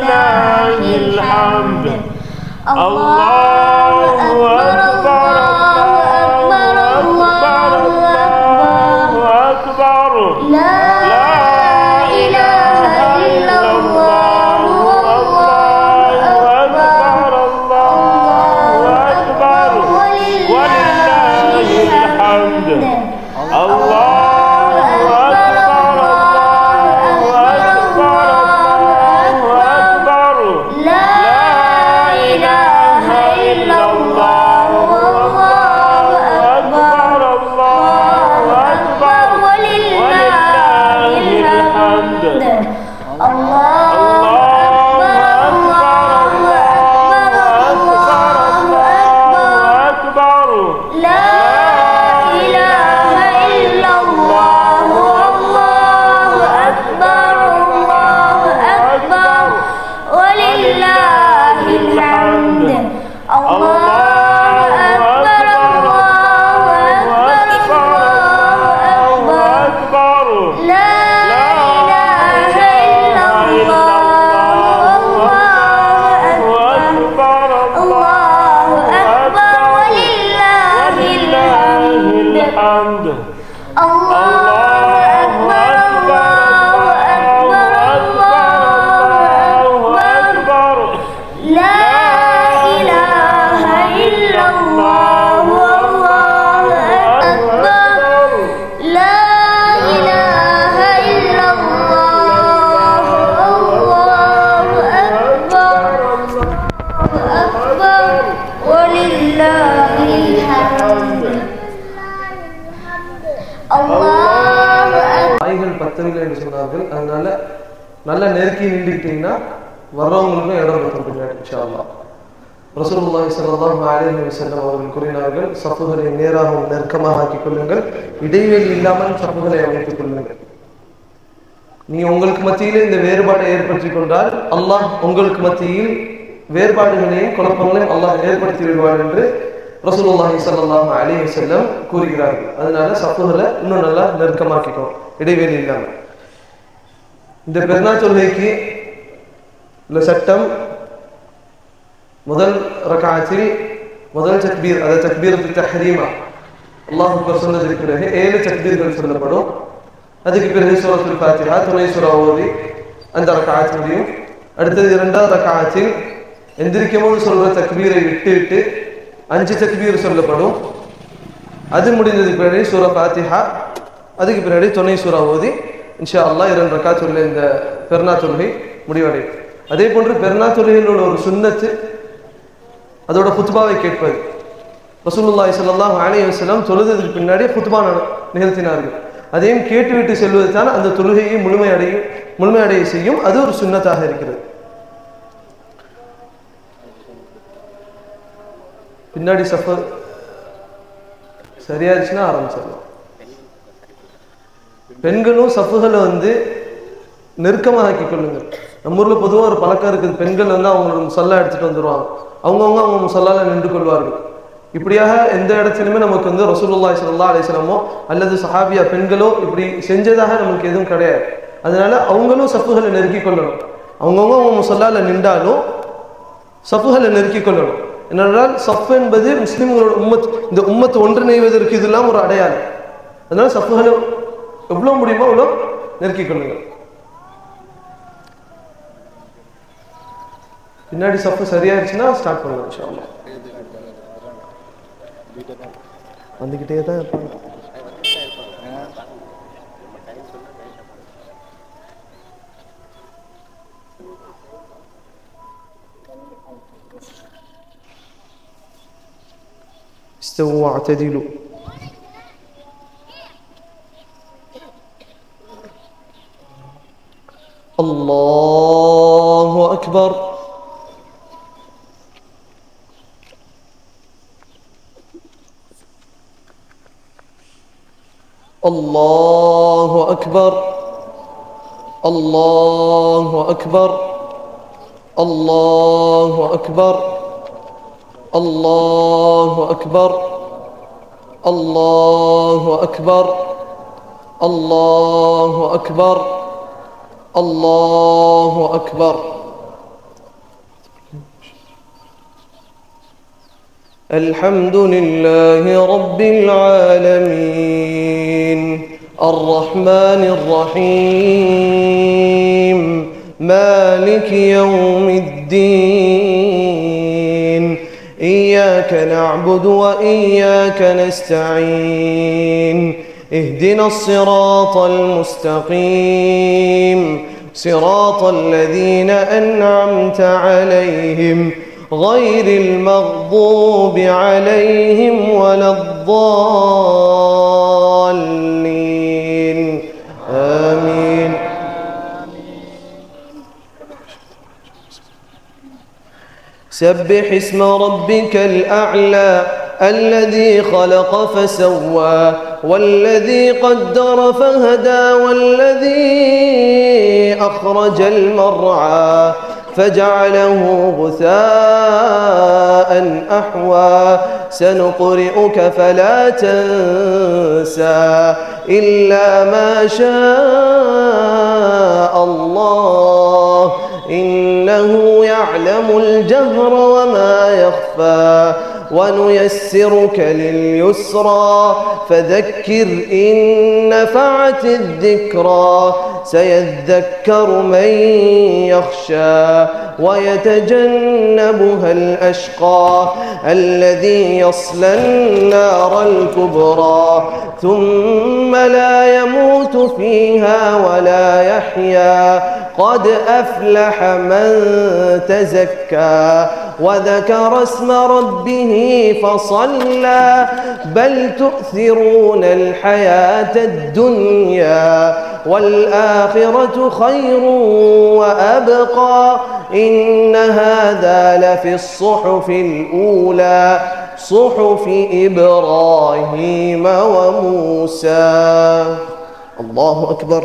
الحمد الله أكبر الله أكبر لا إله إلا الله والله أكبر الله أكبر ولله الحمد الله அதனால நல்ல நெருக்கி நின்றுக்கிட்டீங்கன்னா வர்றவங்களுக்கும் இடம் கொடுத்துருங்க இன்ஷா அல்லாஹ். ரசூலுல்லாஹி ஸல்லல்லாஹு அலைஹி வஸல்லம் அவர்கள் கூறினார்கள், சஃப்புகளை நேராகவும் நெருக்கமாக ஆக்கிக் கொள்ளுங்கள், இடைவெளி இல்லாமல் சஃப்புகளை அமைத்துக் கொள்ளுங்கள். நீ உங்களுக்கு மத்தியில் இந்த வேறுபாடை ஏற்படுத்திக் கொண்டால் அல்லாஹ் உங்களுக்கு மத்தியில் வேறுபாடுகளையும் குழப்பங்களையும் அல்லாஹ் ஏற்படுத்தி விடுவார் என்று ரசூலுல்லாஹி ஸல்லல்லாஹு அலைஹி வஸல்லம் கூறுகிறார்கள். அதனால சஃப்புகளை இன்னும் நல்லா நெருக்கமாக்கிக்கோ, இடைவெளி இல்லாமல். இந்த பெருநாள் தொழுகைக்கு உள்ள சட்டம், முதல் ரகாத்தில் முதல் தக்பீர், அதாவது தக்பீரத்து தஹ்ரீமா, அல்லாஹ் அக்பர் சொன்னதுக்கு பிறகு 7 தக்பீர்கள் சொல்லப்படும். அதுக்கு பிறகு சூரத்துல் ஃபாத்திஹா துணை சூரா ஓதி அந்த ரகாத் முடியும். அடுத்தது 2வது ரகாத்தில் எந்திரிக்கும் போது சொல்ற தக்பீரை விட்டு 5 தக்பீர் சொல்லப்படும். அது முடிந்ததுக்கு பிறகு சூரா ஃபாத்திஹா, அதுக்கு பின்னாடி துணை சூரா ஓதி இன்ஷா அல்லாஹ் 2 ரகாத் உள்ள இந்த பெருநாள் தொழுகை முடிவடையும். அதே போன்று பெருநாள் தொழுகையில் ஒரு சுன்னத்து அதோட குத்பாவை கேட்பது. ரசூலுல்லாஹி ஸல்லல்லாஹு அலைஹி வஸல்லம் தொழுததுக்கு பின்னாடி குத்பா நிகழ்த்தினார்கள். அதையும் கேட்டுவிட்டு செல்வது தான் அந்த தொழுகையை முழுமையடைய செய்யும். அது ஒரு சுன்னத்தாக இருக்கிறது. பின்னாடி சஃபர் சரியாயிருச்சுன்னா ஆரம்பிச்சிடலாம். பெண்களும் சஃப்புகளை நெருக்கமாக ஆக்கிக் கொள்ளுங்கள். நம்ம ஊர்ல பொதுவாக ஒரு பழக்கம் இருக்குது, பெண்கள் அவங்களோட முசல்லா எடுத்துட்டு வந்துடுவாங்க, அவங்கவுங்க அவங்க முசல்லால நின்று கொள்வார்கள். இப்படியாக எந்த இடத்துலையுமே நமக்கு ரசூலுல்லாஹி ஸல்லல்லாஹு அலைஹி வஸல்லமோ அல்லது சஹாபியா பெண்களோ இப்படி செஞ்சதாக நமக்கு எதுவும் கிடையாது. அதனால அவங்களும் சஃப்புகளை நெருக்கி கொள்ளணும். அவங்கவுங்க அவங்க முசல்லால நின்றாலும் சஃப்புகளை நெருக்கி கொள்ளணும். என்னென்றால் சஃப் என்பது முஸ்லிம்களோட இந்த உம்மத் ஒன்றிணைவதற்கு இதெல்லாம் ஒரு அடையாளம். அதனால சஃப்புகளை எவ்வளவு முடியுமோ அவ்வளோ நெருக்கி கொள்ளுங்கள். பின்னாடி சஃப்பு சரியாயிருச்சுன்னா ஸ்டார்ட் பண்ணுங்க இன்ஷா அல்லாஹ். வந்துகிட்டே தான் இருப்பாங்க. استووا واعتدلوا. الله أكبر. الله أكبر. الله أكبر. الله أكبر. الله أكبر. الله أكبر. الله أكبر. الله أكبر. الحمد لله رب العالمين الرحمن الرحيم مالك يوم الدين إياك نعبد وإياك نستعين اهدنا الصراط المستقيم صراط الذين أنعمت عليهم غير المغضوب عليهم ولا الضالين آمين. سبح اسم ربك الأعلى الذي خلق فسوى والذي قدر فهدى والذي أخرج المرعى فجعله غثاء أحوى سنقرئك فلا تنسى إلا ما شاء الله إنه يعلم الجهر وما يخفى ونيسرك لليسرى فذكر إن نفعت الذكرى سيذكر من يخشى ويتجنبها الأشقى الذي يصلى النار الكبرى ثم لا يموت فيها ولا يحيا قد أفلح من تزكى وذكر اسم ربه فصلى بل تؤثرون الحياة الدنيا والآخرة خير وأبقى إن هذا لفي الصحف الأولى صحف إبراهيم وموسى. الله أكبر.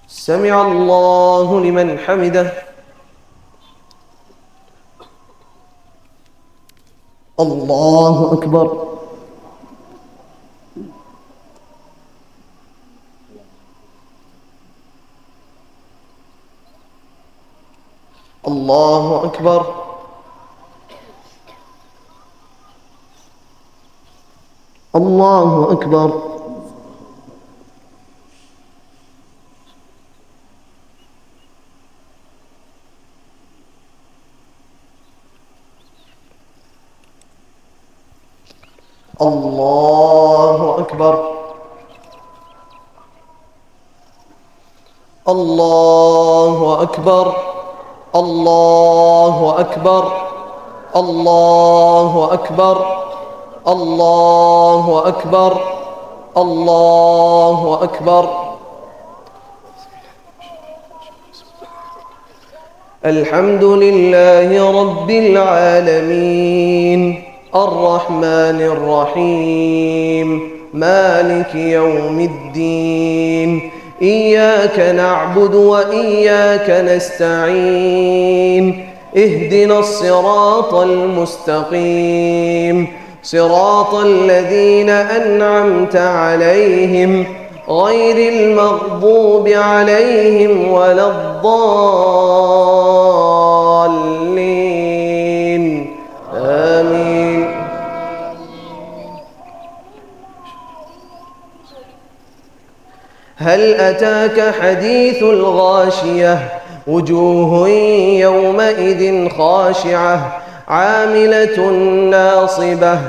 سمع الله لمن حمده. الله أكبر. الله أكبر. الله أكبر. الله أكبر. الله أكبر. الله أكبر. الله أكبر. الله أكبر. الله أكبر. الحمد لله رب العالمين الرحمن الرحيم مالك يوم الدين إياك نعبد وإياك نستعين اهدنا الصراط المستقيم صراط الذين أنعمت عليهم غير المغضوب عليهم ولا الضالين آمين. هل أتاك حديث الغاشية وجوه يومئذ خاشعة عاملة ناصبة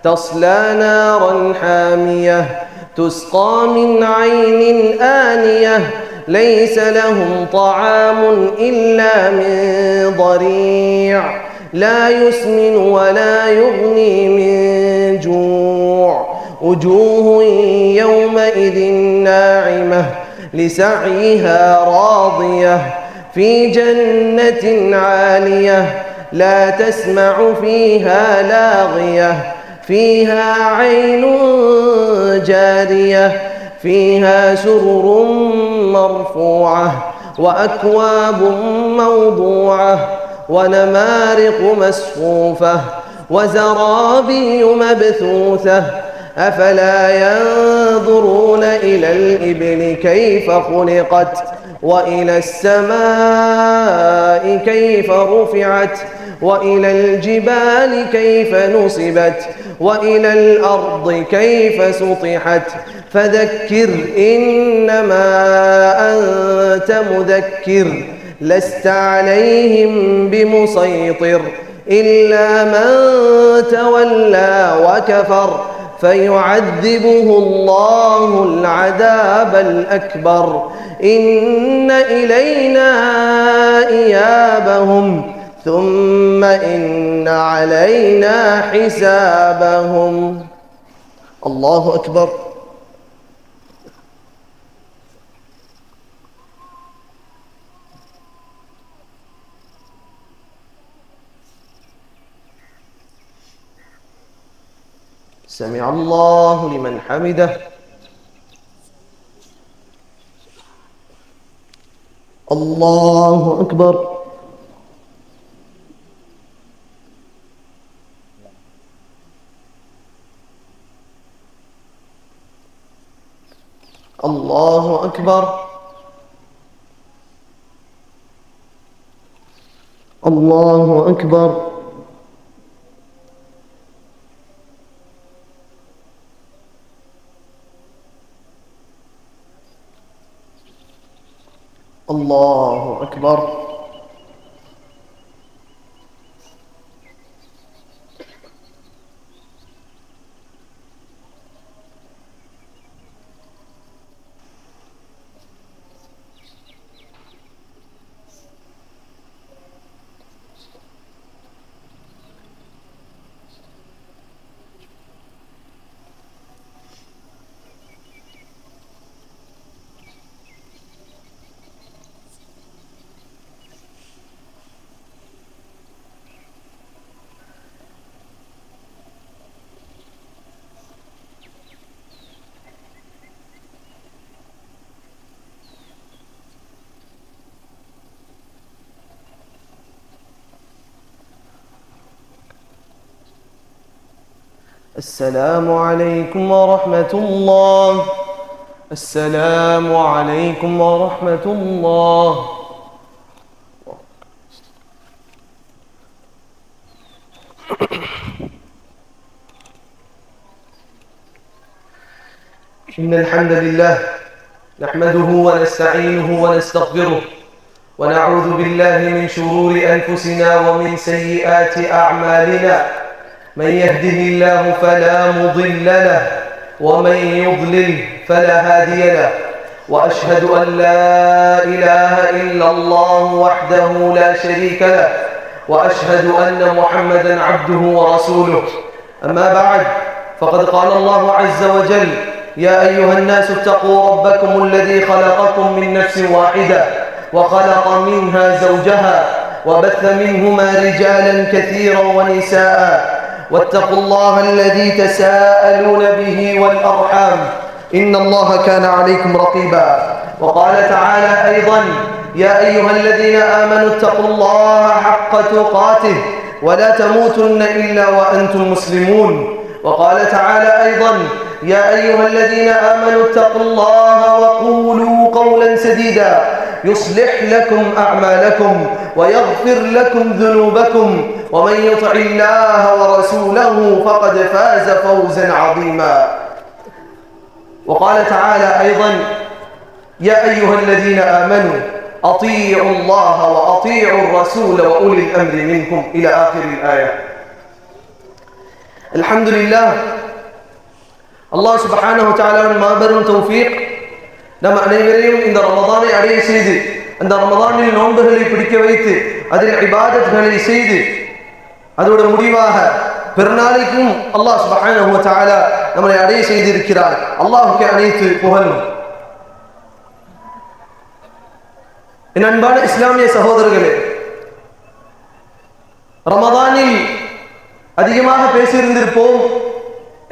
تصلى نارا حامية تسقى من عين آنية ليس لهم طعام إلا من ضريع لا يسمن ولا يغني من جوع وجوه يومئذ ناعمة لسعيها راضية في جنة عالية لا تسمع فيها لاغية فيها عين جارية فيها سرر مرفوعة وأكواب موضوعة ونمارق مصفوفة وزرابي مبثوثة أفلا ينظرون إلى الإبل كيف خلقت وإلى السماء كيف رفعت وإلى الجبال كيف نصبت وإلى الأرض كيف سطحت فذكر إنما أنت مذكر لست عليهم بمسيطر إلا من تولى وكفر فيعذبه الله العذاب الأكبر إن إلينا إيابهم ثم إن علينا حسابهم. الله أكبر. سمع الله لمن حمده. الله أكبر. الله أكبر. الله أكبر. الله أكبر. السلام عليكم ورحمة الله. السلام عليكم ورحمة الله. إن الحمد لله نحمده ونستعينه ونستغفره ونعوذ بالله من شرور أنفسنا ومن سيئات أعمالنا من يهده الله فلا مضل له ومن يضلل فلا هادي له وأشهد أن لا إله إلا الله وحده لا شريك له وأشهد أن محمدا عبده ورسوله. أما بعد فقد قال الله عز وجل يا أيها الناس اتقوا ربكم الذي خلقكم من نفس واحدة وخلق منها زوجها وبث منهما رجالا كثيرا ونساء واتقوا الله الذي تساءلون به والأرحام إن الله كان عليكم رقيبا. وقال تعالى أيضا يا أيها الذين آمنوا اتقوا الله حق تقاته ولا تموتن إلا وأنتم مسلمون. وقال تعالى أيضا يا أيها الذين آمنوا اتقوا الله وقولوا قولا سديدا يصلح لكم أعمالكم ويغفر لكم ذنوبكم ومن يطع الله ورسوله فقد فاز فوزا عظيما. وقال تعالى أيضا يا أيها الذين آمنوا أطيعوا الله وأطيعوا الرسول وأولي الأمر منكم إلى آخر الآية. الحمد لله. அல்லாஹ் சுப்ஹானஹு வ தஆலாவின் மாபெரும் தௌஃபீக் நம் அனைவரையும் இந்த ரமதானை அடைய செய்து அந்த ரமதானில் நோன்புகளை பிடிக்க வைத்து அதில் இபாதத்களை செய்து அதோட முடிவாக பெருநாளைக்கும் அல்லாஹ் சுப்ஹானஹு வ தஆலா நம்மை அடைய செய்திருக்கிறார். அல்லாஹ்வுக்கு அனைத்து புகழும். என் அன்பான இஸ்லாமிய சகோதரர்களே, ரமதானில் அதிகமாக பேசியிருந்திருப்போம்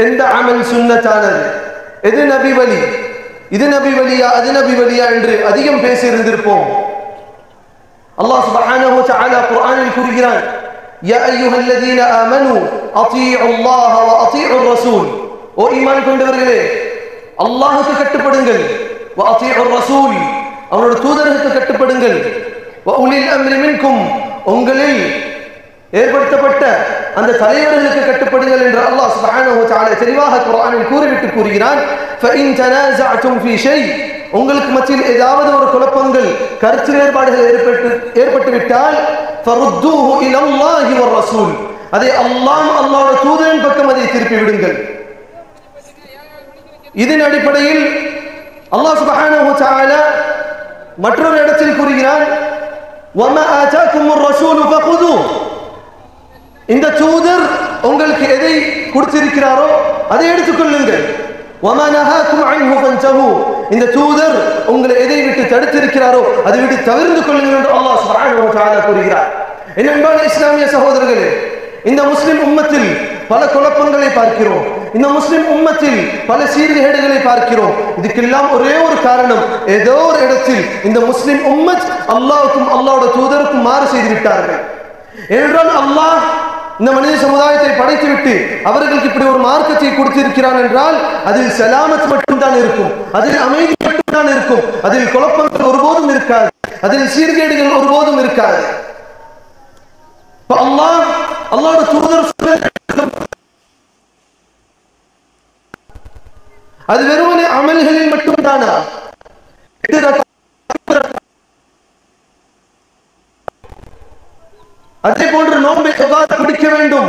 எந்த அமல் சுன்னத்தானது, எது நபி வழி, இது நபி வழியா அது நபி வழியா என்று அதிகம் பேசியிருந்திருப்போம். அல்லாஹ் சுப்ஹானஹு வ தஆலா குர்ஆனில் கூறுகிறான் யா அய்யுஹல்லதீன ஆமனூ அத்தீஉல்லாஹ வ அத்தீஉர் ரசூல், ஓ ஈமான் கொண்டவர்களே அல்லாஹ்வுக்கு கட்டுப்படுங்கள், வ அத்தீஉர் ரசூல் அவருடைய தூதருக்கு கட்டுப்படுங்கள், வ உலில் அம்ரி மின்கும் உங்களில் ஏற்படுத்தப்பட்ட அந்த தலைவர்களுக்கு கட்டுப்படுங்கள் என்று அல்லாஹ் சுப்ஹானஹு வ தஆலா தெளிவாக குர்ஆனில் கூறிவிட்டு கூறுகிறான். ஃபஇன் தனாஸஅதும் ஃபீ ஷை, உங்களுக்கு மத்தியில் ஏதாவது ஒரு குழப்பங்கள் கருத்து வேறுபாடுகள் ஏற்பட்டு விட்டால் ஃபருத்தூஹு இலல்லாஹி வ ரசூல், அதை அல்லாஹ்வுடைய தூதரின் பக்கம் அதை திருப்பி விடுங்கள். இதன் அடிப்படையில் அல்லாஹ் சுப்ஹானஹு வ தஆலா மற்றொரு இடத்தில் கூறுகிறான், வமா ஆதாகுமுர் ரசூலு ஃபகுதுஹு, இந்த தூதர் உங்களுக்கு எதை கொடுத்திருக்கிறாரோ அதை எடுத்துக்கொள்ளுங்கள். வமா நஹாகும் அன்ஹு ஃபன்தஹு, இந்த தூதர் உங்களை எதை விட்டு தடுத்திருக்கிறாரோ அதை விட்டு தவிர்த்து கொள்ளுங்கள் என்று அல்லாஹ் சுப்ஹானஹு வ தஆலா கூறுகிறார். என் அன்பான இஸ்லாமிய சகோதரர்களே, இந்த முஸ்லிம் உம்மத்தில் பல குழப்பங்களை பார்க்கிறோம், இந்த முஸ்லிம் உம்மத்தில் பல சீர்கேடுகளை பார்க்கிறோம். இதுக்கெல்லாம் ஒரே ஒரு காரணம், ஏதோ ஒரு இடத்தில் இந்த முஸ்லிம் உம்மத் அல்லாஹ்வுக்கும் அல்லாஹ்வுடைய தூதருக்கும் மாறு செய்து விட்டார்கள். ஏனென்றால் அல்லாஹ் இந்த மனித சமுதாயத்தை படைத்துவிட்டு அவர்களுக்கு இப்படி ஒரு மார்க்கத்தை கொடுத்திருக்கிறான் என்றால் அதில் சலாமத் மட்டும்தான் இருக்கும், அதில் அமைதி மட்டும்தான் இருக்கும், அதில் குழப்பங்கள் ஒருபோதும் இருக்காது, அதில் சீர்கேடுகள் ஒருபோதும் இருக்காது. அல்லாஹ்வுடைய தூதர் அது வெறுமனே அமல்களில் மட்டும்தானா? அதே போன்று நோன்பை எவ்வாறு பிடிக்க வேண்டும்,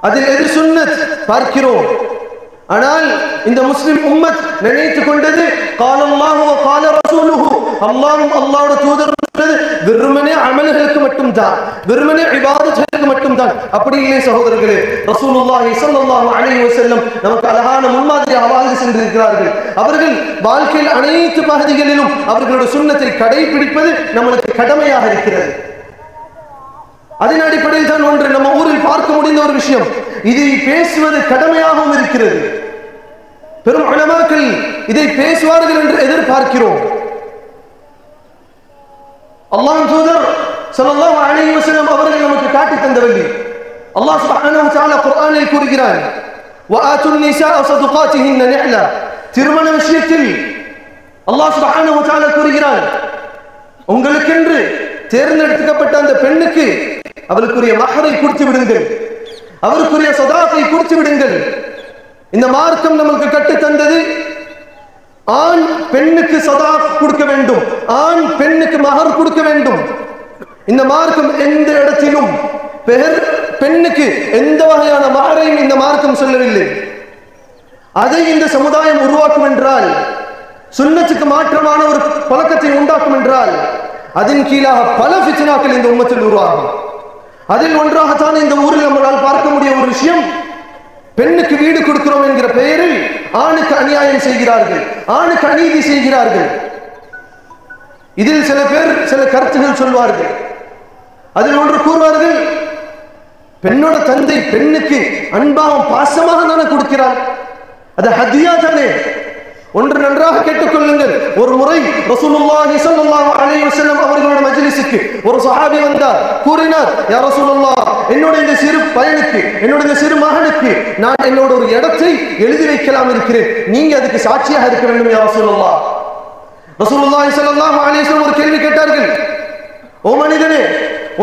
அதில் எது சுன்னத் பார்க்கிறோம். ஆனால் இந்த முஸ்லிம் உம்மத் நினைத்துக் கொண்டது கால அல்லாஹு வ கால ரசூலுஹு, அல்லாஹ்வும் அல்லாஹ்வுடைய தூதரும் வெறுமனே அமல்களுக்கு மட்டும்தான், வெறுமனே இபாதத்துகளுக்கு மட்டும்தான். அப்படி இல்லை சகோதரர்களே, ரசூலுல்லாஹி ஸல்லல்லாஹு அலைஹி வஸல்லம் நமக்கு அழகான முன்மாதிரியாக வாழ்ந்து சென்றிருக்கிறார்கள். அவர்கள் வாழ்க்கையில் அனைத்து பகுதிகளிலும் அவர்களுடைய சுன்னத்தை கடைபிடிப்பது நம்மளுக்கு கடமையாக இருக்கிறது. அதன் அடிப்படையில் தான் ஒன்று நம்ம ஊரில் பார்க்க முடிந்த ஒரு விஷயம், இதை பேசுவது கடமையாகவும் இருக்கிறது. பெரும் உலமாக்கள் இதை பேசுவார்கள் என்று எதிர்பார்க்கிறோம். அல்லாஹ்வின் தூதர் ஸல்லல்லாஹு அலைஹி வஸல்லம் அவர்கள் நமக்கு காட்டி தந்தவள்ளி. அல்லாஹ் சுப்ஹானஹு வ தஆலா குர்ஆனில் கூறுகிறான், வஆத்துன் நிஸாஅ ஸதுகாத்திஹின்ன நிஹ்லா, திருமண விஷயத்தில் அல்லாஹ் சுப்ஹானஹு வ தஆலா கூறுகிறான், உங்களுக்கென்று தேர்ந்தெடுக்கப்பட்ட அந்த பெண்ணுக்கு அவளுக்குரிய மஹரை கொடுத்து விடுங்கள், அவருக்குரிய சதாகை கொடுத்து விடுங்கள். இந்த மார்க்கம் நமக்கு கட்டு தந்தது ஆண் பெண்ணுக்கு சதாக் கொடுக்க வேண்டும், ஆண் பெண்ணுக்கு மஹர் கொடுக்க வேண்டும். இந்த மார்க்கம் எந்த இடத்திலும் பெண்ணுக்கு எந்த வகையான மஹரையும் இந்த மார்க்கம் சொல்லவில்லை. அதை இந்த சமுதாயம் உருவாக்கும் என்றால், சுன்னத்துக்கு மாற்றமான ஒரு பழக்கத்தை உண்டாக்கும் என்றால், அதன் கீழாக பல ஃபித்னாக்கள் இந்த உம்மத்தில் உருவாகும். அதில் ஒன்றாகத்தான் இந்த ஊரில் நம்மளால் பார்க்க முடிய ஒரு விஷயம், பெண்ணுக்கு வீடு கொடுக்கிறோம் என்கிற பெயரில் ஆணுக்கு அநியாயம் செய்கிறார்கள், ஆணுக்கு அநீதி செய்கிறார்கள். இதில் சில பேர் சில கருத்துகள் சொல்வார்கள். அதில் ஒன்று கூறுவார்கள், பெண்ணோட தந்தை பெண்ணுக்கு அன்பாகவும் பாசமாக தானே கொடுக்கிறார், அது ஹதியா தானே. ஒன்று நன்றாக கேட்டுக்கொள்ளுங்கள், ஒரு முறை ரசூலுல்லாஹி ஸல்லல்லாஹு அலைஹி வஸல்லம் அவர்களோட மஜ்லிஸுக்கு ஒரு சஹாபி வந்தார். கூறினார், யா ரசூலுல்லாஹ், என்னோட இந்த சிறு பையனுக்கு, என்னோட இந்த சிறு மகனுக்கு நான் என்னோட ஒரு இடத்தை எழுதி வைக்கலாம் இருக்கிறேன், நீங்க அதுக்கு சாட்சியாக இருக்க வேண்டும் யா ரசூலுல்லாஹ். ரசூலுல்லாஹி ஸல்லல்லாஹு அலைஹி வஸல்லம் ஒரு கேள்வி கேட்டார்கள், ஓ மனிதனே,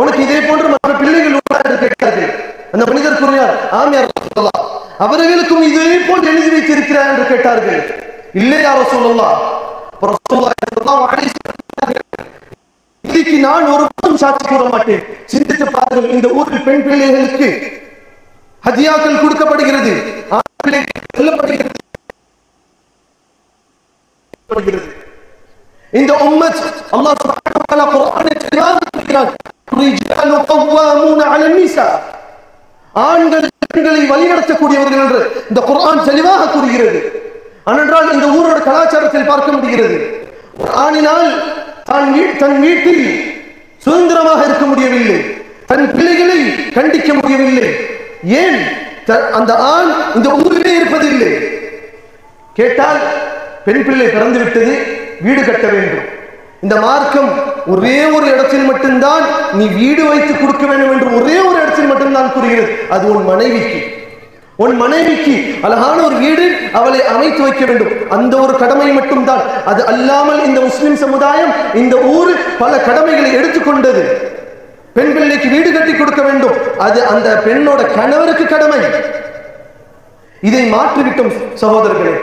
உனக்கு இதே போன்று மற்ற பிள்ளைகள் உள்ளா என்று கேட்டார்கள். அந்த மனிதர் கூறினார், ஆம் யா ரசூலுல்லாஹ், அவர்களுக்கும் இதே போன்று எழுதி வைத்திருக்கிறார் என்று கேட்டார்கள். இல்லை யா ரசூலுல்லாஹ், ரசூலுல்லாஹி ஸல்லல்லாஹு அலைஹி வஸல்லம், இதுக்கு நான் ஒருபோதும் சாட்சி கூற மாட்டேன். சிந்தித்து பாருங்கள், இந்த ஊரில் பெண் பிள்ளைகளுக்கு ஹதியாக்கள் கொடுக்கப்படுகிறது, ஆண் பிள்ளைகளுக்கு சொல்லப்படுகிறது. இந்த உம்மத் அல்லாஹ் சுப்ஹானஹு வ தஆலா குர்ஆனில் சொல்கிறார், ரிஜாலு கவ்வாமூன அலன் நிஸா, ஆண்கள் பெண்களை வழிநடத்தக்கூடியவர்கள் என்று இந்த குர்ஆன் தெளிவாக கூறுகிறது. ஆனால் இந்த ஊரோட கலாச்சாரத்தில் பார்க்க முடிகிறது, ஆணினால் தன் வீட்டில் சுதந்திரமாக இருக்க முடியவில்லை, தன் பிள்ளைகளை கண்டிக்க முடியவில்லை. ஏன் அந்த ஆண் இந்த ஊரிலே இருப்பதில்லை? கேட்டால் பெண் பிள்ளை பிறந்து விட்டது, வீடு கட்ட வேண்டும். இந்த மார்க்கம் ஒரே ஒரு இடத்தில் மட்டும்தான் நீ வீடு வைத்து கொடுக்க வேண்டும் என்று ஒரே ஒரு இடத்தில் மட்டும்தான் கூறுகிறது. அது உன் மனைவிக்கு அழகான ஒரு வீடு அவளை அமைத்து வைக்க வேண்டும். அந்த ஒரு கடமை மட்டும்தான். அது அல்லாமல் இந்த முஸ்லிம் சமுதாயம், இந்த ஊர் பல கடமைகளை எடுத்துக்கொண்டது. பெண் பிள்ளைக்கு வீடு கட்டி கொடுக்க வேண்டும், அது அந்த பெண்ணோட கணவருக்கு கடமை. இதை மாற்றிவிட்டோம் சகோதரர்களே.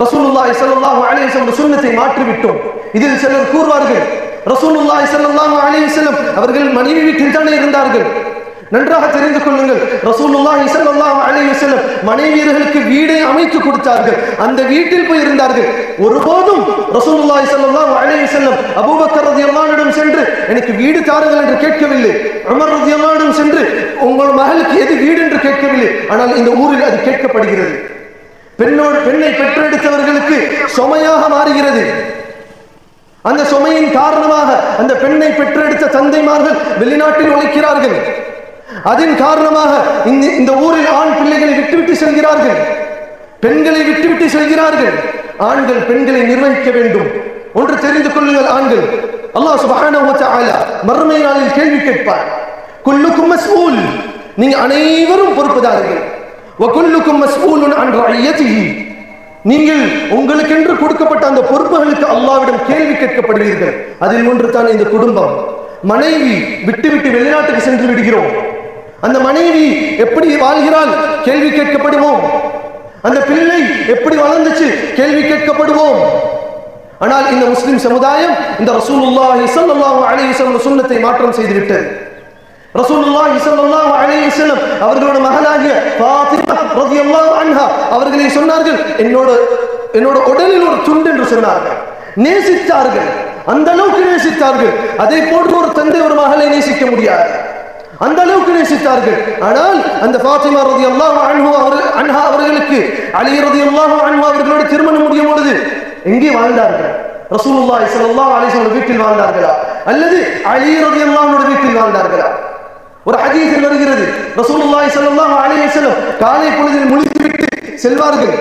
ரசூலுல்லாஹி ஸல்லல்லாஹு அலைஹி வஸல்லம் சுன்னத்தை மாற்றிவிட்டோம். இதில் சிலர் கூறுவார்கள், ரசூலுல்லாஹி ஸல்லல்லாஹு அலைஹி வஸல்லம் அவர்கள் மனைவி வீட்டில் தானே இருந்தார்கள். நன்றாக தெரிந்து கொள்ளுங்கள், ரசூலுல்லாஹி ஸல்லல்லாஹு அலைஹி வஸல்லம் மனைவியர்களுக்கு வீடை அமைத்து கொடுத்தார்கள். அந்த வீட்டில் போய் இருந்தார்கள். ஒருபோதும் ரசூலுல்லாஹி ஸல்லல்லாஹு அலைஹி வஸல்லம் அபூபக்கர் ரலியல்லாஹு அன்ஹு சென்று எனக்கு வீடு தாருங்கள் என்று கேட்கவில்லை. உமர் ரலியல்லாஹு அன்ஹு சென்று உங்கள் மகளுக்கு எது வீடு என்று கேட்கவில்லை. ஆனால் இந்த ஊரில் அது கேட்கப்படுகிறது. பெண்ணை பெற்றெடுத்தவர்களுக்கு சுமையாக மாறுகிறது. அந்த சுமையின் காரணமாக அந்த பெண்ணை பெற்றெடுத்த தந்தைமார்கள் வெளிநாட்டில் உழைக்கிறார்கள். அதன் காரணமாக இந்த ஊரில் ஆண் பிள்ளைகளை விட்டுவிட்டு செல்கிறார்கள், பெண்களை விட்டுவிட்டு செல்கிறார்கள். ஆண்கள் பெண்களை நிர்வகிக்க வேண்டும். ஒன்று தெரிந்து கொள்ளுங்கள், ஆண்கள் அல்லாஹ் சுப்ஹானஹு வ தஆலா மறுமை நாளில் கேள்வி கேட்பார். குல்லுக்கும் மஸ்ஊல், நீங்க அனைவரும் பொறுப்புதாரர்கள். வ குல்லுக்கும் மஸ்ஊலுன் அன் ரஅய்யதிஹி, நீங்கள் உங்களுக்கென்று கொடுக்கப்பட்ட அந்த பொறுப்புகளுக்கு அல்லாஹ்விடம் கேள்வி கேட்கப்படுவீர்கள். அதில் ஒன்று தான் இந்த குடும்பம். மனைவி விட்டுவிட்டு வெளிநாட்டுக்கு சென்று விடுகிறோம். அந்த மனைவி எப்படி வாழ்கிறாள் கேள்வி கேட்கப்படுவோம். அந்த பிள்ளை எப்படி வளர்ந்துச்சு கேள்வி கேட்கப்படுவோம். ஆனால் இந்த முஸ்லிம் சமுதாயம் இந்த ரசூலுல்லாஹி ஸல்லல்லாஹு அலைஹி வஸல்லம் சுன்னத்தை மாற்றம் செய்துவிட்டது. ரசூலுல்லாஹி ஸல்லல்லாஹு அலைஹி வஸல்லம் அவர்களோட மகளாகிய ஃபாத்திமா ரலியல்லாஹு அன்ஹா அவர்களை சொன்னார்கள், என்னோட உடலில் ஒரு துண்டு என்று சொன்னார்கள். நேசித்தார்கள், அந்த அளவுக்கு நேசித்தார்கள். அதை போன்று ஒரு தந்தை ஒரு மகளை நேசிக்க முடியாது, அந்த அளவுக்கு நேசித்தார்கள். ஆனால் அந்த ஃபாத்திமா ரலியல்லாஹு அன்ஹா அவர்களுக்கு அலி ரலியல்லாஹு அன்ஹு அவர்களோட திருமணம் முடியும் பொழுது எங்கே வாழ்ந்தார்கள்? ரசூலுல்லாஹி ஸல்லல்லாஹு அலைஹி வஸல்லம் வீட்டில் வாழ்ந்தார்களா அல்லது அலி ரலியல்லாஹு அன்ஹு வீட்டில் வாழ்ந்தார்களா? ஒரு ஹதீஸில் வருகிறது, ரசூலுல்லாஹி ஸல்லல்லாஹு அலைஹி வஸல்லம் காலை பொழுதில் முழித்துவிட்டு செல்வார்கள்,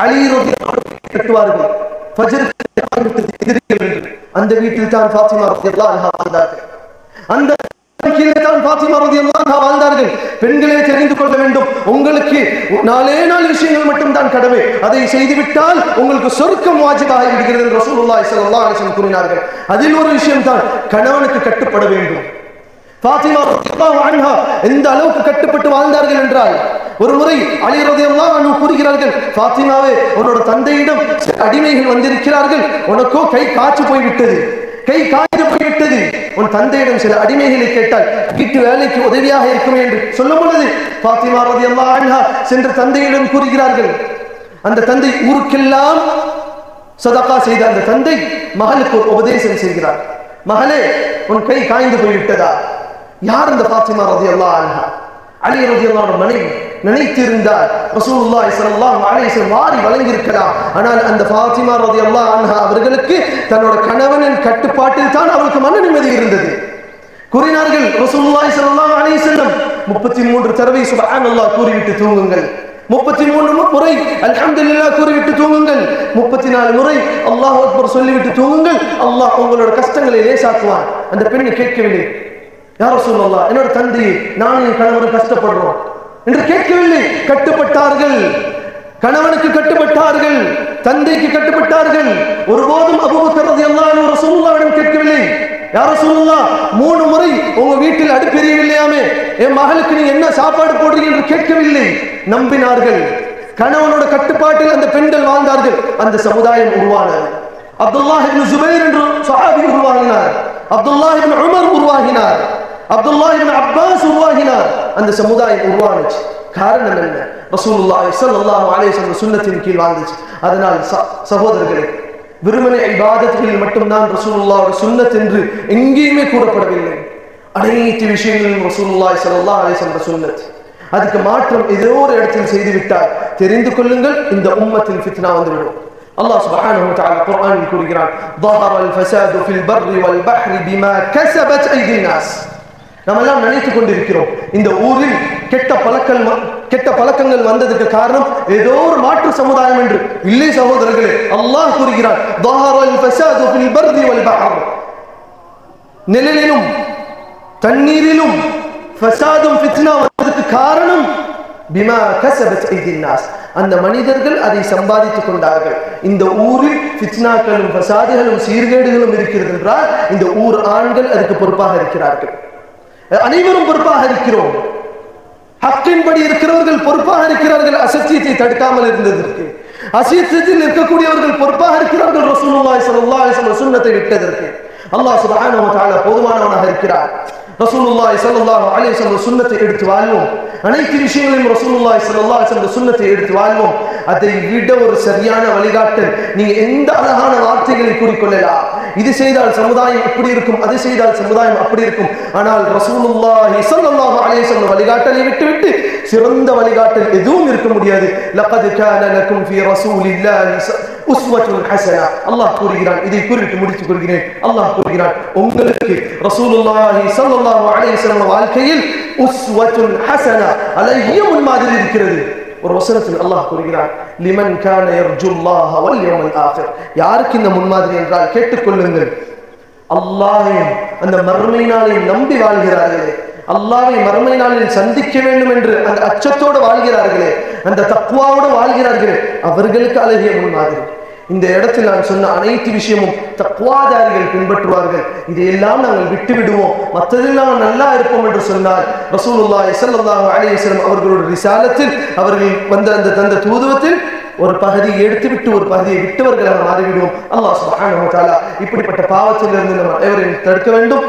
அலி ரலியல்லாஹு அன்ஹு கட்டுவார்கள், ஃபஜ்ருக்கு எதிர்க்க வேண்டும். அந்த வீட்டில் தான் ஃபாத்திமா ரலியல்லாஹு அன்ஹா வாழ்ந்தார்கள். அந்த ஃபாத்திமா ரலியல்லாஹு அன்ஹா வாழ்ந்தார்கள். பெண்களே தெரிந்து கொள்ள வேண்டும், உங்களுக்கு 4 விஷயங்கள் மட்டும் தான் கடமை. அதை செய்துவிட்டால் உங்களுக்கு சொர்க்கம் வாஜிபாகி விடுகிறது என்று ரசூலுல்லாஹி ஸல்லல்லாஹு அலைஹி வஸல்லம் கூறினார்கள். அதில் ஒரு விஷயம் தான் கணவனுக்கு கட்டுப்பட வேண்டும். ஃபாத்திமா ரலியல்லாஹு அன்ஹா எந்த அளவுக்கு கட்டுப்பட்டு வாழ்ந்தார்கள் என்றால், ஒரு முறை அலி ரலியல்லாஹு அன்ஹு கூறுகிறார்கள், ஃபாத்திமாவே உன்னோட தந்தையிடம் அடிமைகள் வந்திருக்கிறார்கள், உனக்கோ கை காய்ச்சி போய்விட்டது, கை காய்ந்து போய்விட்டது. உன் தந்தையிடம் சில அடிமைகளை கேட்டால் வீட்டு வேலைக்கு உதவியாக இருக்குமே என்று சொல்லும் பொழுது ஃபாத்திமா ரலியல்லாஹு அன்ஹா சென்று தந்தையிடம் கூறுகிறார்கள். அந்த தந்தை ஊருக்கெல்லாம் சதகா செய்த அந்த தந்தை மகளுக்கு ஒரு உபதேசம் செய்கிறார். மகளே, உன் கை காய்ந்து போய்விட்டதா? யார் அந்த ஃபாத்திமா ரலியல்லாஹு அன்ஹா? அலி ரலியல்லாஹு அன்ஹு மனைவி. நினைத்திருந்தால் ரசூலுல்லாஹி ஸல்லல்லாஹு அலைஹி வஸல்லம் வாரி வழங்கியிருக்கலாம். ஆனால் அந்த ஃபாத்திமா ரலியல்லாஹு அன்ஹா அவர்களுக்கு தன்னோட கணவனின் கட்டுப்பாட்டில் தான் அவருக்கு மன நிம்மதி இருந்தது. கூறினார்கள், ரசூலுல்லாஹி ஸல்லல்லாஹு அலைஹி வஸல்லம் 33 தடவை சுப்ஹானல்லாஹ் கூறிவிட்டு தூங்குங்கள், 33 முறை அல்ஹம்துலில்லாஹ் கூறிவிட்டு தூங்குங்கள், 34 முறை அல்லாஹ் அக்பர் சொல்லிவிட்டு தூங்குங்கள், அல்லாஹ் உங்களோட கஷ்டங்களை லேசாக்குவான். அந்த பெண்ணை கேட்கவில்லை, யா ரசூலல்லாஹ் என்னோட தந்தையை நானும் என் கணவரும் கஷ்டப்படுறோம் என்று கேட்கவில்லை. கட்டுப்பட்டார்கள், கணவனுக்கு கட்டுப்பட்டார்கள், தந்தைக்கு கட்டுப்பட்டார்கள். ஒருபோதும் அபூபக்கர் ரலியல்லாஹு அன்ஹு ரசூலுல்லாஹ்விடம் கேட்கவில்லை, யா ரசூலுல்லாஹ் 3 முறை உங்க வீட்டில் அடுப்பெரியவில்லையாமே, என் மகளுக்கு நீங்க என்ன சாப்பாடு போடுறீங்க என்று கேட்கவில்லை. நம்பினார்கள். கணவனோட கட்டுப்பாட்டில் அந்த பெண்கள் வாழ்ந்தார்கள். அந்த சமுதாயம் உருவானது. அப்துல்லாஹ் இப்னு ஜுபைர் என்ற சஹாபி உருவாகினார், அப்துல்லாஹ் இப்னு உமர் உருவாகினார், அப்துல்லாஹ் இப்னு அப்பாஸ் உருவாகினார். அந்த சமுதாயம் உருவானுச்சு. காரணம் என்ன? ரசூலுல்லாஹி ஸல்லல்லாஹு அலைஹி வஸல்லம் சுன்னத்தின் கீழ் வாழ்ந்துச்சு. அதனால் சகோதரர்களே, வெறுமனே இபாதத்துகளில் மட்டும்தான் ரசூலுல்லாஹ்வுடைய சுன்னத் என்று எங்கேயுமே கூறப்படவில்லை. அனைத்து விஷயங்களிலும் ரசூலுல்லாஹி ஸல்லல்லாஹு அலைஹி வஸல்லம் சுன்னத். அதுக்கு மாற்றம் ஏதோ ஒரு இடத்தில் செய்துவிட்டால் தெரிந்து கொள்ளுங்கள், இந்த உம்மத்தில் ஃபித்னா வந்துவிடும். அல்லாஹ் சுப்ஹானஹு வ தஆலா குர்ஆனில் கூறுகிறான், ظهر الفساد في البر والبحر بما كسبت ايدي الناس. நாம் எல்லாம் நினைத்துக் கொண்டிருக்கிறோம் இந்த ஊரில் கெட்ட பழக்கங்கள் வந்ததுக்கு காரணம் ஏதோ ஒரு மாற்று சமுதாயம் என்று. இல்லை சகோதரர்களே, அல்லாஹ் கூறுகிறார், நிழலிலும் தண்ணீரிலும் ஃபசாதும் ஃபித்னா வந்ததுக்கு காரணம் பிமா கஸபத் ஐதின் நாஸ், அந்த மனிதர்கள் அதை சம்பாதித்துக் கொண்டார்கள். இந்த ஊரில் ஃபித்னாக்களும் ஃபசாதுகளும் சீர்கேடுகளும் இருக்கிறது என்றால் இந்த ஊர் ஆண்கள் அதுக்கு பொறுப்பாக இருக்கிறார்கள். அனைவரும் பொறுப்பாக இருக்கிறோம். ஹக்கின்படி இருக்கிறவர்கள் பொறுப்பாக இருக்கிறார்கள். அசத்தியத்தை தடுக்காமல் இருந்ததற்கு, அசத்தியத்தில் இருக்கக்கூடியவர்கள் பொறுப்பாக இருக்கிறார்கள். ரசூலுல்லாஹி ஸல்லல்லாஹு அலைஹி வஸல்லம் சுன்னத்தை விட்டதற்கு அல்லாஹ் சுப்ஹானஹு வ தஆலா போதுமானவனாக இருக்கிறார். ரசூலுல்லாஹி ஸல்லல்லாஹு அலைஹி வஸல்லம் சுன்னத்தை எடுத்து வாழ்வோம். அனைத்து விஷயங்களையும் ரசூலுல்லாஹி ஸல்லல்லாஹு அலைஹி வஸல்லம் சுன்னத்தை எடுத்து வாழ்வோம். அதை விட ஒரு சரியான வழிகாட்டல் நீங்க எந்த அழகான வார்த்தைகளை கூறிக்கொள்ளலாம். இது செய்தால் சமுதாயம் இப்படி இருக்கும், அது செய்தால் சமுதாயம் அப்படி இருக்கும். ஆனால் ரசூலுல்லாஹி ஸல்லல்லாஹு அலைஹி வஸல்லம் வழிகாட்டலை விட்டுவிட்டு சிறந்த வழிகாட்டல் எதுவும் இருக்க முடியாது. லகத் கான லகும் ஃபீ ரசூலில்லாஹி உஸ்வத்துன் ஹஸனா. அல்லாஹ் கூறுகிறான், இதை குறித்து முடித்துக் கொள்கிறேன். அல்லாஹ் கூறுகிறான், உங்களுக்கு ரசூலுல்லாஹி ஸல்லல்லாஹு அலைஹி வஸல்லம் வாழ்க்கையில் உஸ்வத்துன் ஹஸனா, அழகிய முன்மாதிரி இருக்கிறது. ஒரு வசனத்தில் அல்லாஹ் கூறுகிறான், லிமன் கான யர்ஜுல்லாஹ வல் யௌமல் ஆகிர். யாருக்கு இந்த முன்மாதிரி என்றால் கேட்டுக்கொள்ளுங்கள், அல்லாஹ்வையும் அந்த மறுமை நாளையும் நம்பி வாழ்கிறார்களே, அல்லாஹ்வை மறுமை நாளில் சந்திக்க வேண்டும் என்று அந்த அச்சத்தோடு வாழ்கிறார்களே, அந்த தக்வாவோடு வாழ்கிறார்களே, அவர்களுக்கு அழகிய முன்மாதிரி. இந்த இடத்தில் நான் சொன்ன அனைத்து விஷயமும் தக்வாதாரிகள் பின்பற்றுவார்கள். இதையெல்லாம் நாங்கள் விட்டு விடுவோம், மற்றதில் நாங்கள் நல்லா இருப்போம் என்று சொன்னால் ரசூலுல்லாஹி ஸல்லல்லாஹு அலைஹி வஸல்லம் அவர்களுடைய ரிசாலத்தில் அவர்கள் வந்த அந்த தூதுவத்தில் ஒரு பகுதியை எடுத்துவிட்டு ஒரு பகுதியை விட்டவர்களாக மாறிவிடுவோம். அல்லாஹ் சுப்ஹானஹு வ தஆலா இப்படிப்பட்ட பாவத்திலிருந்து நம்ம அனைவரையும் தடுக்க வேண்டும்.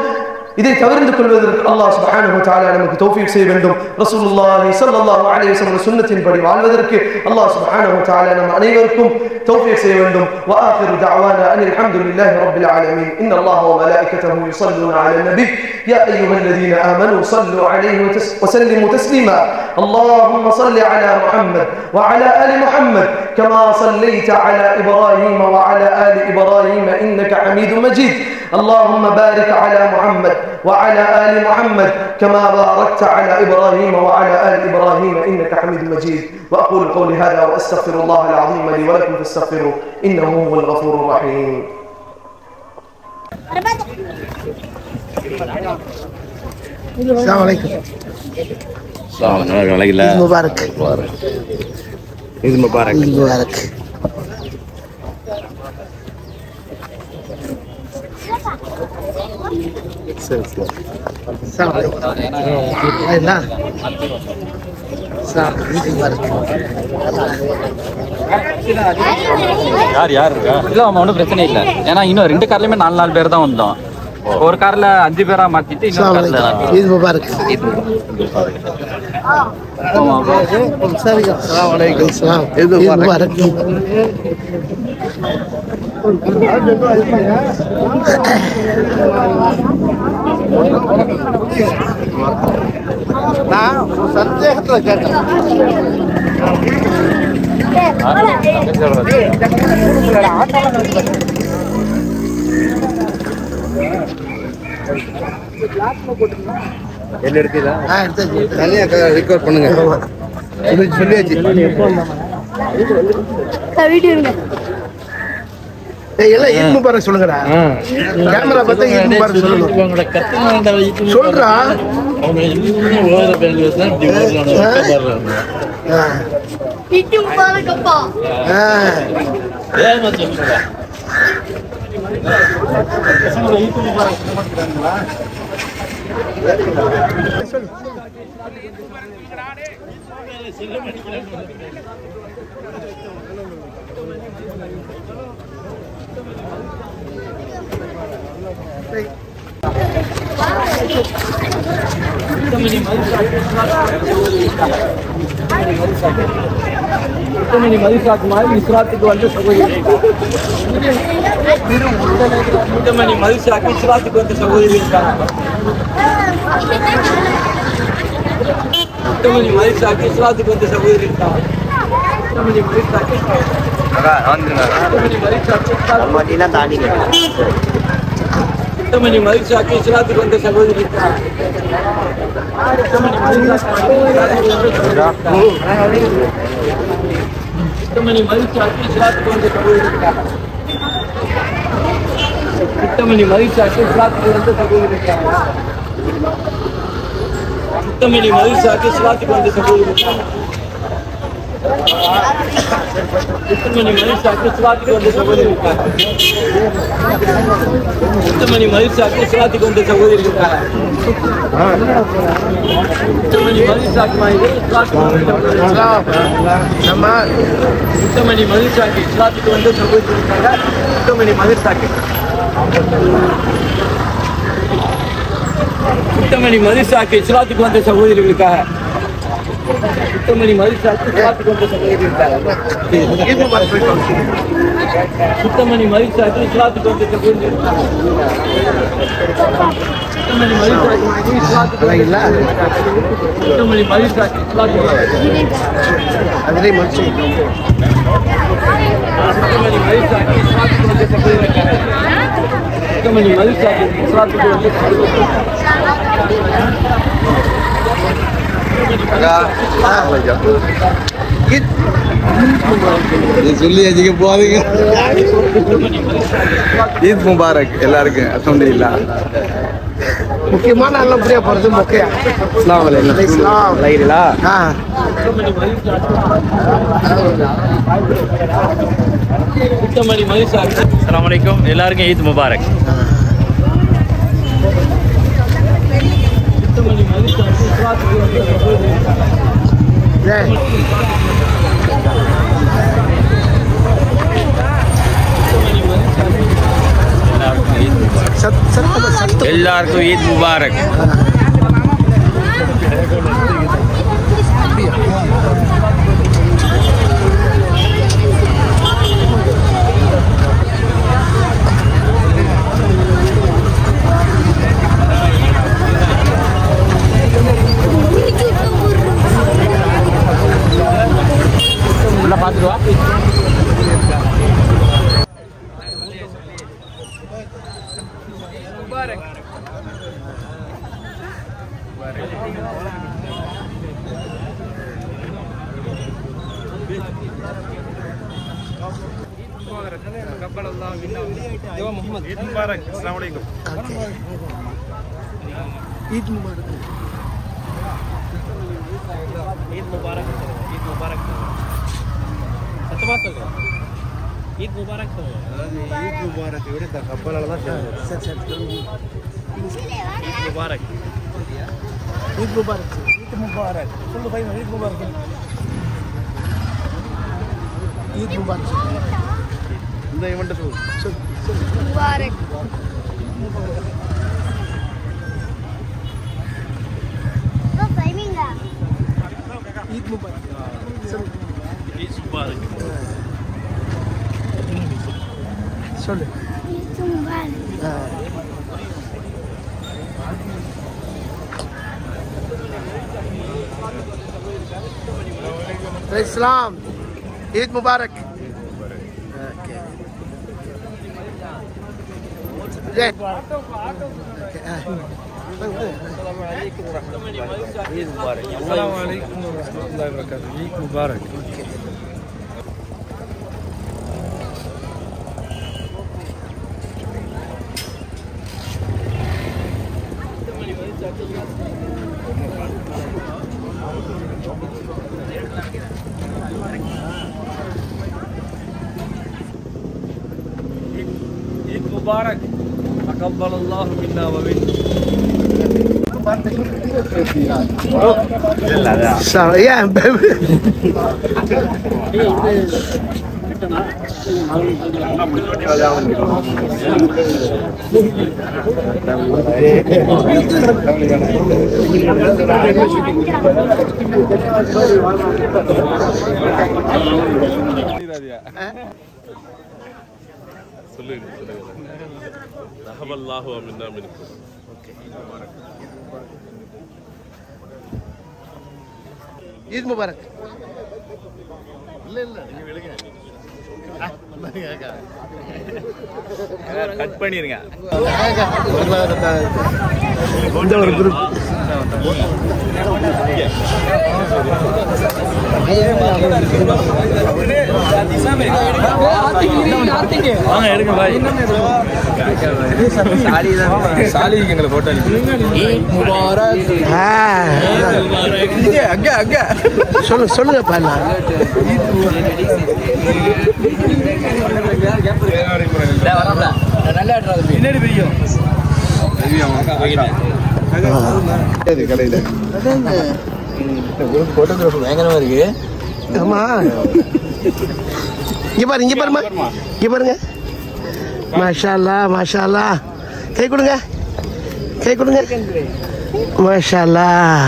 இதை தவிர்த்து கொள்வதற்கு அல்லாஹ் சுப்ஹானஹு வ தஆலா நமக்கு தௌஃபீக் செய்ய வேண்டும். ரசூலுல்லாஹி ஸல்லல்லாஹு அலைஹி வஸல்லம் சுன்னத்தின்படி வாழ்வதற்கு அல்லாஹ் சுப்ஹானஹு வ தஆலா நம் அனைவருக்கும் தௌஃபீக் செய்ய வேண்டும். வ ஆகிரு தஅவானா அனில் ஹம்துலில்லாஹி ரப்பில் ஆலமீன். இன்னல்லாஹ வ மலாயிகத்தஹு யுஸல்லூன அலன் நபி யா அய்யுஹல்லதீன ஆமனூ ஸல்லூ அலைஹி வ ஸல்லிமூ தஸ்லீமா. اللهم صل على محمد وعلى آل محمد كما صليت على إبراهيم وعلى آل إبراهيم إنك حميد مجيد. اللهم بارك على محمد وعلى آل محمد كما باركت على إبراهيم وعلى آل إبراهيم إنك حميد مجيد. وأقول قولي هذا وأستغفر الله العظيم لي ولكم فاستغفروه إنه هو الغفور الرحيم. السلام عليكم. السلام عليكم. عيد مبارك. عيد مبارك. عيد مبارك. السلام عليكم. لا السلام عيد مبارك. யார் இருக்கா? இல்ல அவன் ஒன்றும் பிரச்சனை இல்லை. ஏன்னா இன்னும் 2 கார்லயுமே 4 பேர் தான் வந்தோம். ஒரு கார்ல 5 பேரா மாத்திட்டு இன்னொரு கார்ல عيد مبارك. السلام عليكم. السلام عيد مبارك. நான் சந்தேகத்துல கேட்டேன். என்ன எடுத்தீங்களா? தனியா ரெக்கார்ட் பண்ணுங்க. சொல்லியாச்சு. எல்லாம் ஈத் முபாரக் சொல்லுங்கடா. கேமரா பார்த்தா ஈத் முபாரக் சொல்லணும். சொல்றா. ஈத் முபாரக் அப்பா. ஏமா சொல்லுங்க. ஈத் முபாரக் சொல்லுங்கடா. மதிசாக்கு வந்து சகோதரி மதிசாக்கு இஸ்லாத்துக்கு வந்து சகோதரி இருக்காங்க. மதிசாக்கு இஸ்லாத்துக்கு வந்து சகோதரி இருக்காங்க. சுத்தமணி மகிழ்ச்சியாக்கி இஸ்லாத்துக்கு வந்த சகோதரி சுத்தமணி மகிழ்ச்சியாக்கி இஸ்லாத்துக்கு வந்த சகோதரி சுத்தமணி மகிழ்ச்சியாக்கி இஸ்லாத்துக்கு வந்த சகோதரி சுத்தமணி மகிழ்ச்சியாக்கி இஸ்லாத்துக்கு வந்த சகோதரி சுத்தமணி மகிழ்ச்சியாக்கி இஸ்லாத்துக்கு வந்த சகோதரி சுத்தமணி மகிழ்ச்சியாக்கி இஸ்லாத்துக்கு வந்த சகோதரி சுத்தமணி மகிழ்ச்சியாக்கி சுத்தமணி மகிழ்ச்சியாக்கி இஸ்லாத்துக்கு வந்த சகோதரி சுத்தமணி மகிழ்ச்சியாக்கி சுத்தமணி மகிழ்ச்சியாக்கி இஸ்லாத்துக்கு வந்த சகோதரிகளுக்காக சுத்தமணி மகிழ்ச்சியாக்கி இஸ்லாத்துக்கு வந்த சகோதரிகளுக்காக சுத்தமணி மகிழ்ச்சியாக்கி இஸ்லாத்துக்கு வந்த சகோதரிகளுக்காக சுத்தமணி மகிழ்ச்சியாக்கி இஸ்லாத்துக்கு சுத்தமணி மகிழ்ச்சியாக்கி இஸ்லாத்துக்கு அதிலே மகிழ்ச்சி சுத்தமணி மகிழ்ச்சியாக்கி இஸ்லாத்துக்கு வந்த சகோதரிகளுக்காக சுத்தமணி மகிழ்ச்சியாக்கி இஸ்லாத்துக்கு வந்த சொல்லி அதிக போறீங்க. ஈத் முபாரக் எல்லாருக்கும். அல்ஹம்துலில்லாஹ். முக்கியமான நல்லபடியா போறது முக்கியம். அஸ்ஸலாமு அலைக்கும். இஸ்லாம் லைலா. சுத்தமணி மகிழ்ச்சியாக்கி அஸ்ஸலாமு அலைக்கும். எல்லாருக்கும் ஈத் முபாரக். சுத்தமணி மகிழ்ச்சியாக்கி இஸ்லாத்துக்கு வந்த சகோதரிகளுக்காக எல்லாருக்கும் ஈத் முபாரக். ईद मुबारक ईद मुबारक ईद मुबारक सत्य ईद मुबारक ईद मुबारक एवढे कब्बाला ईद मुबारक ईद मुबारक ईद मुबारक फुल भाई ईद मुबारक ईद मुबारक இந்த இவன்ட்ட சொல்லு मुबारक तो टाइमिंग है ईद मुबारक ईद मुबारक சொல்லு ईद मुबारक इस्लाम ईद मुबारक ईद मुबारक अस्सलामु अलैकुम व रहमतुल्लाहि व बरकातहू ईद मुबारक ईद मुबारक तक़ब्बलल्लाहु मिन्ना व मिनकुम Yeah, baby. ரஹமல்லாஹு மின்னா மின்கும். ईद मुबारक இல்ல இல்ல நீங்க விடுங்க. கட் பண்ணிருங்க. இந்த ஒரு குரூப் சொல்லுங்க பாருங்க. கடையில் பயங்கரமா இருக்கு. ஆமா இங்க பாருங்க, இங்க பாருமா, இங்க பாருங்க. மாஷா அல்லாஹ், மாஷா அல்லாஹ். கை கொடுங்க, கை கொடுங்க. மாஷா அல்லாஹ்.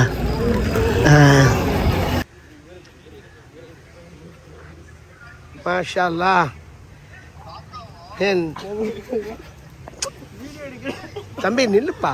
மாஷா அல்லாஹ். தம்பி நில்லுப்பா.